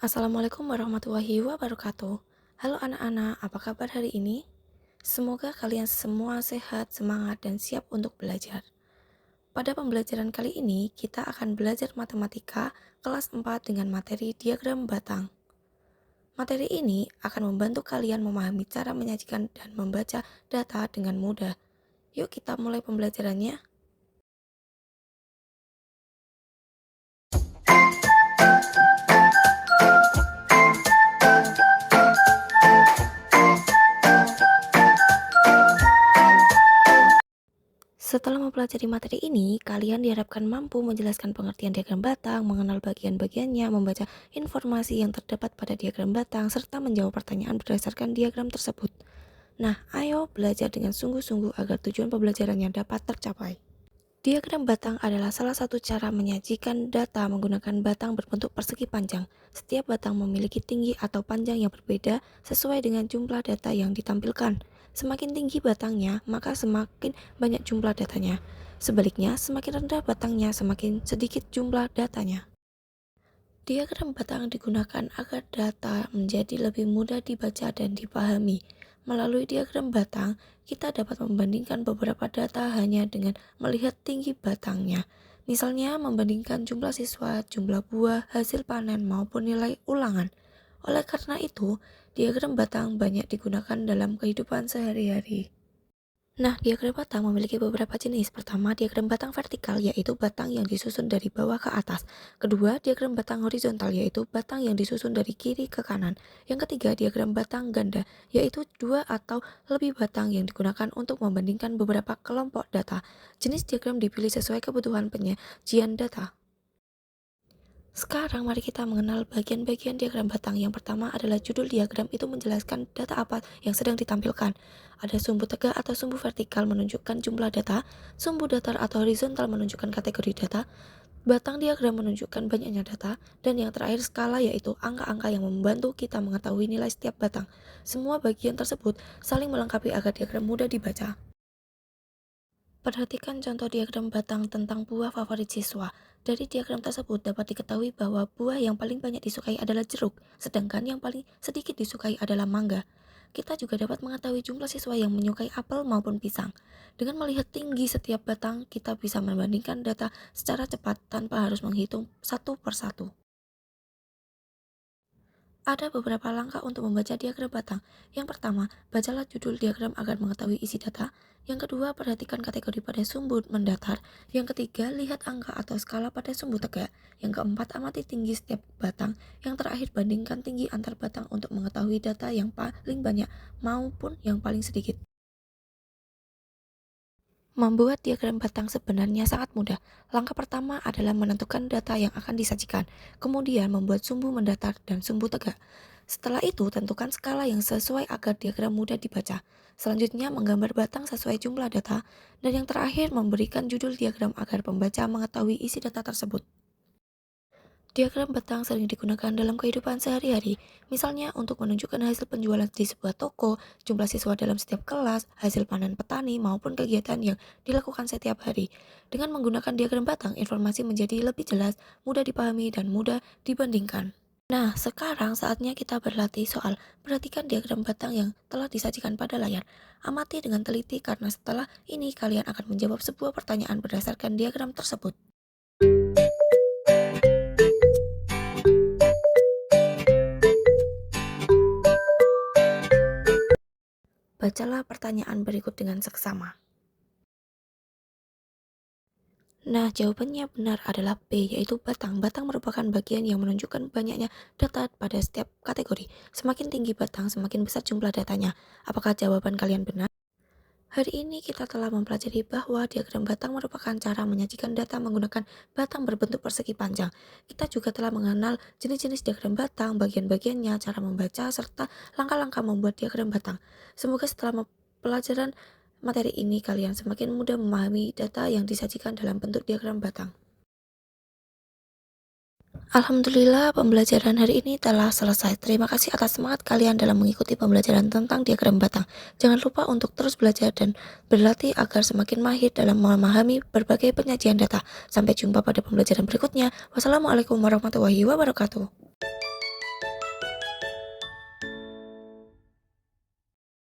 Assalamualaikum warahmatullahi wabarakatuh. Halo anak-anak, apa kabar hari ini? Semoga kalian semua sehat, semangat, dan siap untuk belajar. Pada pembelajaran kali ini, kita akan belajar matematika kelas 4 dengan materi diagram batang. Materi ini akan membantu kalian memahami cara menyajikan dan membaca data dengan mudah. Yuk kita mulai pembelajarannya. Setelah mempelajari materi ini, kalian diharapkan mampu menjelaskan pengertian diagram batang, mengenal bagian-bagiannya, membaca informasi yang terdapat pada diagram batang, serta menjawab pertanyaan berdasarkan diagram tersebut. Nah, ayo belajar dengan sungguh-sungguh agar tujuan pembelajarannya dapat tercapai. Diagram batang adalah salah satu cara menyajikan data menggunakan batang berbentuk persegi panjang. Setiap batang memiliki tinggi atau panjang yang berbeda sesuai dengan jumlah data yang ditampilkan. Semakin tinggi batangnya, maka semakin banyak jumlah datanya. Sebaliknya, semakin rendah batangnya, semakin sedikit jumlah datanya. Diagram batang digunakan agar data menjadi lebih mudah dibaca dan dipahami. Melalui diagram batang, kita dapat membandingkan beberapa data hanya dengan melihat tinggi batangnya. Misalnya membandingkan jumlah siswa, jumlah buah, hasil panen, maupun nilai ulangan. Oleh karena itu, diagram batang banyak digunakan dalam kehidupan sehari-hari. Nah, diagram batang memiliki beberapa jenis. Pertama, diagram batang vertikal, yaitu batang yang disusun dari bawah ke atas. Kedua, diagram batang horizontal, yaitu batang yang disusun dari kiri ke kanan. Yang ketiga, diagram batang ganda, yaitu dua atau lebih batang yang digunakan untuk membandingkan beberapa kelompok data. Jenis diagram dipilih sesuai kebutuhan penyajian data. Sekarang mari kita mengenal bagian-bagian diagram batang. Yang pertama adalah judul diagram, itu menjelaskan data apa yang sedang ditampilkan. Ada sumbu tegak atau sumbu vertikal menunjukkan jumlah data, sumbu datar atau horizontal menunjukkan kategori data, batang diagram menunjukkan banyaknya data, dan yang terakhir skala yaitu angka-angka yang membantu kita mengetahui nilai setiap batang. Semua bagian tersebut saling melengkapi agar diagram mudah dibaca. Perhatikan contoh diagram batang tentang buah favorit siswa. Dari diagram tersebut dapat diketahui bahwa buah yang paling banyak disukai adalah jeruk, sedangkan yang paling sedikit disukai adalah mangga. Kita juga dapat mengetahui jumlah siswa yang menyukai apel maupun pisang. Dengan melihat tinggi setiap batang, kita bisa membandingkan data secara cepat tanpa harus menghitung satu persatu. Ada beberapa langkah untuk membaca diagram batang. Yang pertama, bacalah judul diagram agar mengetahui isi data. Yang kedua, perhatikan kategori pada sumbu mendatar. Yang ketiga, lihat angka atau skala pada sumbu tegak. Yang keempat, amati tinggi setiap batang. Yang terakhir, bandingkan tinggi antar batang untuk mengetahui data yang paling banyak maupun yang paling sedikit. Membuat diagram batang sebenarnya sangat mudah. Langkah pertama adalah menentukan data yang akan disajikan, kemudian membuat sumbu mendatar dan sumbu tegak. Setelah itu, tentukan skala yang sesuai agar diagram mudah dibaca. Selanjutnya, menggambar batang sesuai jumlah data, dan yang terakhir, memberikan judul diagram agar pembaca mengetahui isi data tersebut. Diagram batang sering digunakan dalam kehidupan sehari-hari, misalnya untuk menunjukkan hasil penjualan di sebuah toko, jumlah siswa dalam setiap kelas, hasil panen petani, maupun kegiatan yang dilakukan setiap hari. Dengan menggunakan diagram batang, informasi menjadi lebih jelas, mudah dipahami, dan mudah dibandingkan. Nah, sekarang saatnya kita berlatih soal perhatikan diagram batang yang telah disajikan pada layar. Amati dengan teliti karena setelah ini kalian akan menjawab sebuah pertanyaan berdasarkan diagram tersebut. Bacalah pertanyaan berikut dengan seksama. Nah, jawabannya benar adalah B, yaitu batang. Batang merupakan bagian yang menunjukkan banyaknya data pada setiap kategori. Semakin tinggi batang, semakin besar jumlah datanya. Apakah jawaban kalian benar? Hari ini kita telah mempelajari bahwa diagram batang merupakan cara menyajikan data menggunakan batang berbentuk persegi panjang. Kita juga telah mengenal jenis-jenis diagram batang, bagian-bagiannya, cara membaca, serta langkah-langkah membuat diagram batang. Semoga setelah pelajaran materi ini kalian semakin mudah memahami data yang disajikan dalam bentuk diagram batang. Alhamdulillah pembelajaran hari ini telah selesai. Terima kasih atas semangat kalian dalam mengikuti pembelajaran tentang diagram batang. Jangan lupa untuk terus belajar dan berlatih agar semakin mahir dalam memahami berbagai penyajian data. Sampai jumpa pada pembelajaran berikutnya. Wassalamualaikum warahmatullahi wabarakatuh.